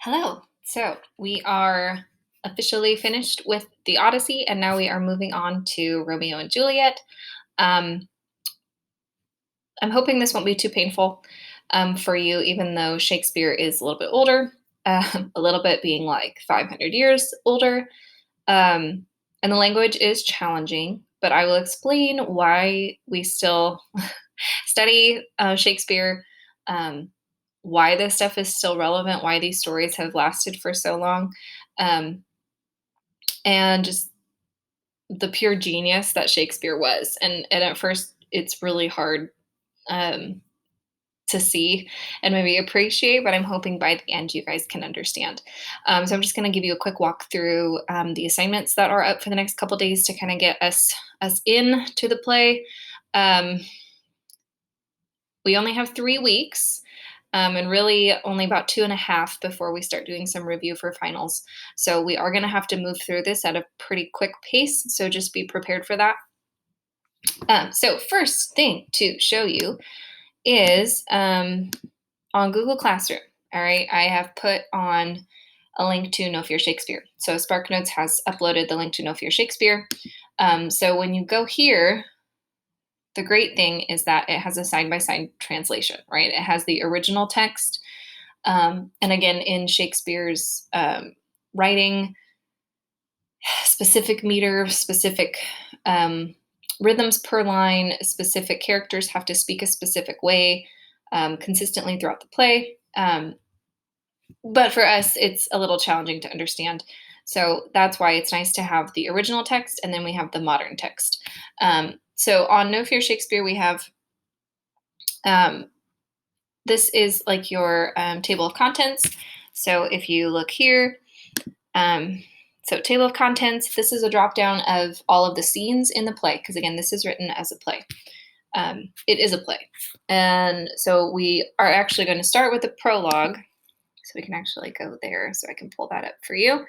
Hello. So we are officially finished with the Odyssey, and now we are moving on to Romeo and Juliet. Um, I'm hoping this won't be too painful for you, even though Shakespeare is a little bit older, a little bit being like 500 years older. And the language is challenging, but I will explain why we still study Shakespeare, um, why this stuff is still relevant, why these stories have lasted for so long, um, and just the pure genius that Shakespeare was. And at first, it's really hard um, to see and maybe appreciate, but I'm hoping by the end you guys can understand. So I'm just going to give you a quick walk through the assignments that are up for the next couple days to kind of get us in to the play. Um, we only have 3 weeks. And really only about 2.5 before we start doing some review for finals. So we are going to have to move through this at a pretty quick pace. So just be prepared for that. So first thing to show you is on Google Classroom. All right, I have put on a link to Know Fear Shakespeare. So SparkNotes has uploaded the link to Know Fear Shakespeare. So when you go here, the great thing is that it has a side-by-side translation, right? It has the original text. And again, in Shakespeare's writing, specific meter, specific rhythms per line, specific characters have to speak a specific way consistently throughout the play. But for us, it's a little challenging to understand. So that's why it's nice to have the original text and then we have the modern text. So on No Fear Shakespeare, we have um, this is like your table of contents. So if you look here, so table of contents, this is a drop down of all of the scenes in the play, because again, this is written as a play. It is a play. And so we are actually going to start with the prologue. So we can actually go there so I can pull that up for you.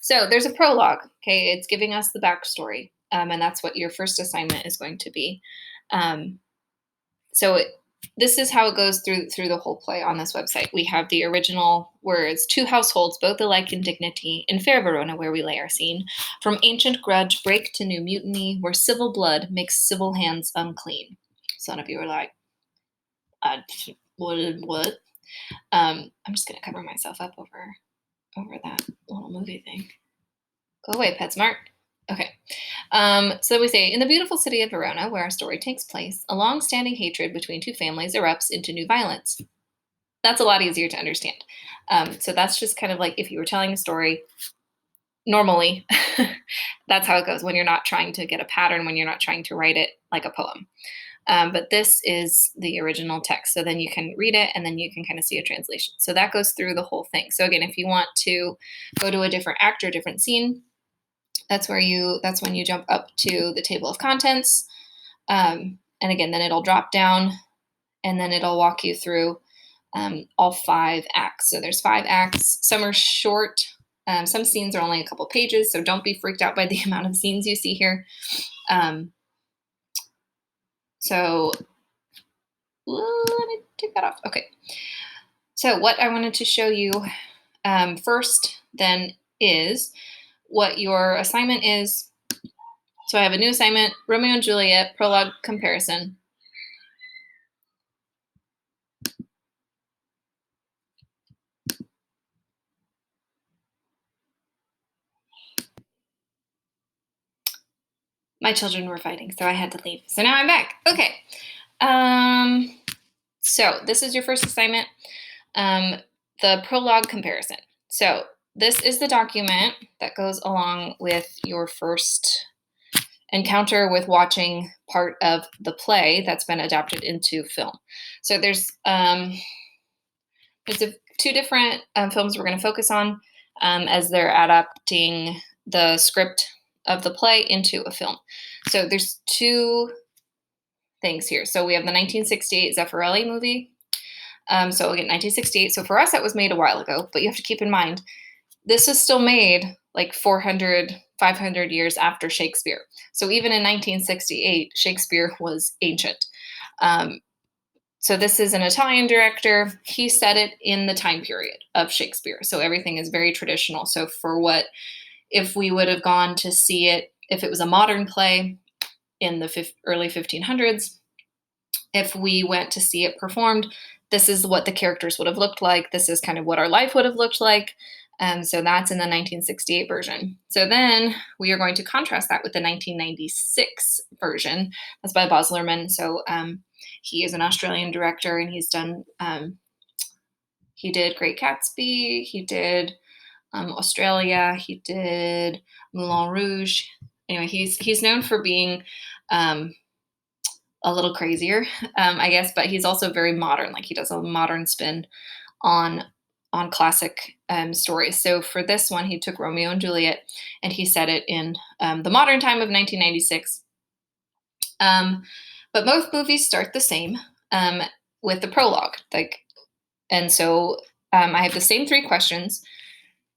So there's a prologue. Okay, it's giving us the backstory. And that's what your first assignment is going to be. This is how it goes through the whole play on this website. We have the original words: two households, both alike in dignity, in fair Verona where we lay our scene. From ancient grudge break to new mutiny, where civil blood makes civil hands unclean. Some of you are like, what? I'm just gonna cover myself up over that little movie thing. Go away, PetSmart. Okay. So we say, in the beautiful city of Verona, where our story takes place, a long-standing hatred between two families erupts into new violence. That's a lot easier to understand. So that's just kind of like if you were telling a story normally, that's how it goes when you're not trying to get a pattern, when you're not trying to write it like a poem. But this is the original text. So then you can read it and then you can kind of see a translation. So that goes through the whole thing. So again, if you want to go to a different act or different scene, that's when you jump up to the table of contents. And again, then it'll drop down and then it'll walk you through all 5 acts. So there's 5 acts. Some are short. Some scenes are only a couple pages, so don't be freaked out by the amount of scenes you see here. So let me take that off. Okay. So what I wanted to show you first then is what your assignment is. So I have a new assignment, Romeo and Juliet, prologue comparison. My children were fighting, so I had to leave. So now I'm back. Okay. So this is your first assignment, the prologue comparison. So this is the document that goes along with your first encounter with watching part of the play that's been adapted into film. So there's 2 different films we're going to focus on as they're adapting the script of the play into a film. So there's 2 things here. So we have the 1968 Zeffirelli movie. So again, 1968. So for us, that was made a while ago, but you have to keep in mind, this was still made like 400, 500 years after Shakespeare. So even in 1968, Shakespeare was ancient. So this is an Italian director. He set it in the time period of Shakespeare. So everything is very traditional. So for what if we would have gone to see it if it was a modern play in the early 1500s, if we went to see it performed, this is what the characters would have looked like. This is kind of what our life would have looked like. So that's in the 1968 version. So then we are going to contrast that with the 1996 version. That's by Baz Luhrmann. So he is an Australian director, and he's done. He did Great Gatsby. He did Australia. He did Moulin Rouge. Anyway, he's known for being a little crazier, I guess, but he's also very modern. Like he does a modern spin on classic stories. So for this one, he took Romeo and Juliet and he set it in the modern time of 1996. But both movies start the same with the prologue. And so I have the same three questions.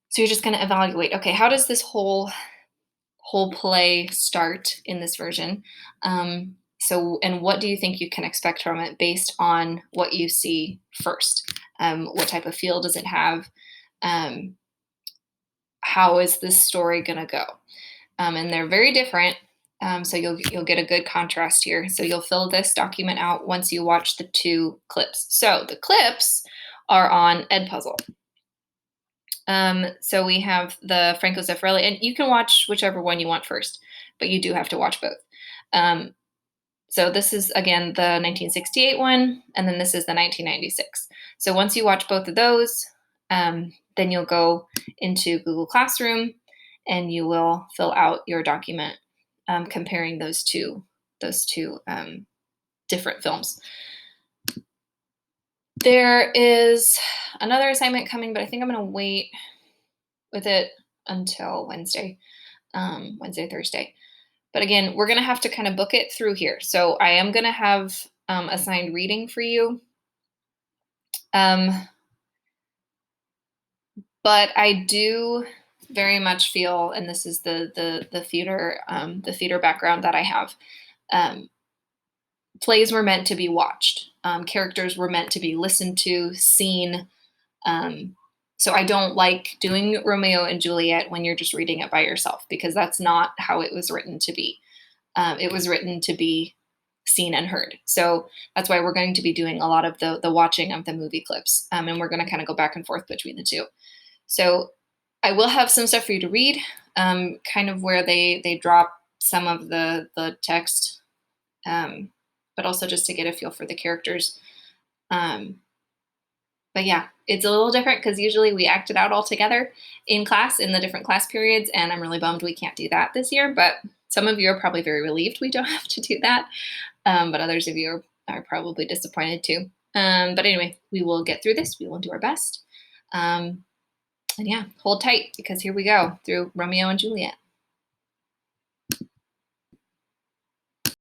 So you're just going to evaluate. Okay, how does this whole play start in this version? And what do you think you can expect from it based on what you see first? What type of feel does it have? How is this story going to go? And they're very different. So you'll get a good contrast here. So you'll fill this document out once you watch the two clips. So the clips are on Edpuzzle. So we have the Franco Zeffirelli, and you can watch whichever one you want first, but you do have to watch both. So this is, again, the 1968 one, and then this is the 1996. So once you watch both of those, then you'll go into Google Classroom, and you will fill out your document comparing those two different films. There is another assignment coming, but I think I'm going to wait with it until Wednesday, Thursday. But again, we're going to have to kind of book it through here. So I am going to have assigned reading for you. But I do very much feel, and this is the theater background that I have, plays were meant to be watched. Characters were meant to be listened to, seen. So I don't like doing Romeo and Juliet when you're just reading it by yourself, because that's not how it was written to be. It was written to be seen and heard. So that's why we're going to be doing a lot of the watching of the movie clips. And we're going to kind of go back and forth between the two. So I will have some stuff for you to read, kind of where they drop some of the text, but also just to get a feel for the characters. But yeah, it's a little different because usually we act it out all together in class in the different class periods, and I'm really bummed we can't do that this year. But some of you are probably very relieved we don't have to do that, but others of you are probably disappointed too. But anyway, we will get through this. We will do our best. And yeah, hold tight, because here we go through Romeo and Juliet.